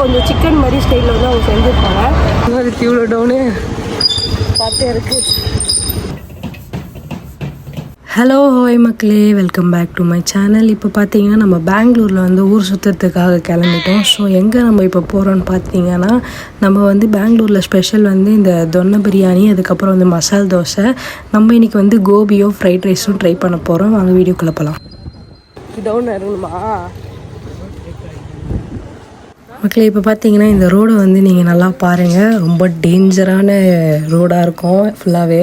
கொஞ்சம் சிக்கன் மாதிரி ஸ்டைலில் வந்து அவங்க செஞ்சுருப்பாங்க. அதுக்கு இவ்வளோ டவுனு பார்த்தே இருக்குது. ஹலோ ஹாய் மக்களே, welcome back to my channel. இப்போ பார்த்தீங்கன்னா நம்ம பெங்களூரில் வந்து ஊர் சுற்றுறதுக்காக கிளம்பிட்டோம். ஸோ எங்கே நம்ம இப்போ போகிறோன்னு பார்த்தீங்கன்னா, நம்ம வந்து பெங்களூரில் ஸ்பெஷல் வந்து இந்த தொன்னை பிரியாணி, அதுக்கப்புறம் வந்து மசால் தோசை. நம்ம இன்றைக்கி வந்து கோபியோ ஃப்ரைட் ரைஸும் ட்ரை பண்ண போகிறோம். வாங்க வீடியோக்குள்ளே போகலாம். டவுன் இருக்குமா மக்களே? இப்போ பார்த்தீங்கன்னா இந்த ரோடை வந்து நீங்கள் நல்லா பாருங்கள். ரொம்ப டேஞ்சரான ரோடாக இருக்கும் ஃபுல்லாகவே.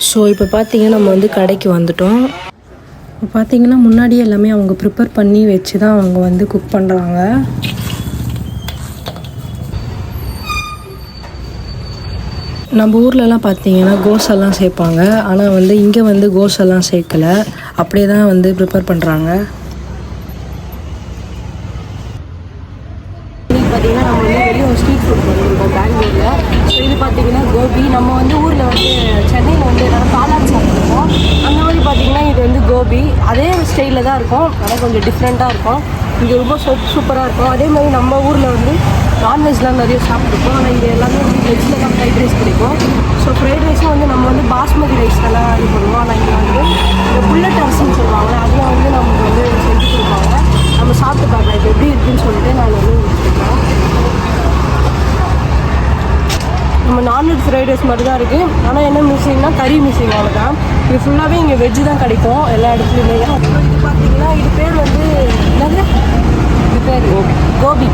ஸோ இப்போ பார்த்தீங்கன்னா நம்ம வந்து கடைக்கு வந்துட்டோம். இப்போ பார்த்தீங்கன்னா முன்னாடியே எல்லாமே அவங்க ப்ரிப்பேர் பண்ணி வச்சு தான் அவங்க வந்து குக் பண்ணுறாங்க. நம்ம ஊர்லலாம் பார்த்தீங்கன்னா கோஸெல்லாம் சேர்ப்பாங்க, ஆனால் வந்து இங்கே வந்து கோஸெல்லாம் சேர்க்கலை, அப்படியே தான் வந்து ப்ரிப்பேர் பண்ணுறாங்க. பார்த்தீங்கன்னா நம்ம வந்து வெளியே ஒரு ஸ்ட்ரீட் ஃபுட் பண்ணியிருக்கோம் பெங்களூரில். ஸோ இது பார்த்தீங்கன்னா கோபி. நம்ம வந்து ஊரில் வந்து சென்னையில் வந்து எல்லோரும் காளான் சாப்பிட்ருக்கோம். அந்த மாதிரி பார்த்தீங்கன்னா இது வந்து கோபி. அதே ஸ்டைலில் தான் இருக்கும், ஆனால் கொஞ்சம் டிஃப்ரெண்ட்டாக இருக்கும். இங்கே ரொம்ப சூப்பராக இருக்கும். அதே மாதிரி நம்ம ஊரில் வந்து நான்வெஜ்லாம் நிறைய சாப்பிட்ருக்கோம், ஆனால் இங்கே எல்லாமே வந்து வெஜ்ஜில் தான் ஃப்ரைட் ரைஸ் கிடைக்கும். ஸோ ஃப்ரைட் ரைஸும் வந்து நம்ம வந்து பாஸ்மதி ரைஸ்லாம் இது பண்ணுவோம், ஆனால் இங்கே வந்து இந்த புல்லட் அரிசின்னு சொல்லுவாங்க, அதையும் வந்து நமக்கு வந்து செஞ்சு கொடுப்பாங்க. நம்ம சாப்பிட்டு பார்க்கலாம் இது எப்படி இருக்குன்னு சொல்லிட்டு நான் வந்து வச்சுருக்கேன். நம்ம நான்வெஜ் ஃப்ரைட் ரைஸ் மாதிரி தான் இருக்குது, ஆனால் என்ன மிஸ்ஸிங்னா கறி மிஸ்ஸிங், அவ்வளோதான். இது ஃபுல்லாகவே இங்கே வெஜ்ஜு தான் கிடைக்கும் எல்லா இடத்துலையுமே. இது பார்த்தீங்கன்னா இது பேர் வந்து என்னது, இது பேர் கோபி.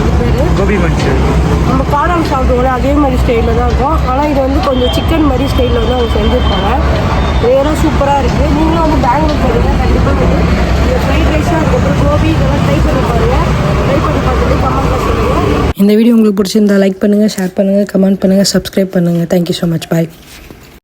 இது பேர் கோபி மஞ்சள். நம்ம காளான் சாப்பிடுவோம்ல அதே மாதிரி ஸ்டைலில் தான் இருக்கும், ஆனால் இது வந்து கொஞ்சம் சிக்கன் மாதிரி ஸ்டைலில் வந்து அவங்க செஞ்சுருப்பாங்க. வேறு சூப்பராக இருக்குது. நீங்களும் வந்து பெங்களூர் போகிறீங்க, கண்டிப்பாக வந்து இந்த ஃப்ரைட் ரைஸாக அதுக்கப்புறம் கோபி இதெல்லாம் ட்ரை பண்ணி பாருங்கள். ட்ரை பண்ணி பார்த்துட்டு கமெண்ட்டில் சொல்லுங்கள். இந்த வீடியோ உங்களுக்கு பிடிச்சிருந்தா லைக் பண்ணுங்கள், ஷேர் பண்ணுங்கள், கமெண்ட் பண்ணுங்கள், சப்ஸ்கிரைப் பண்ணுங்கள். Thank you so much. பாய்.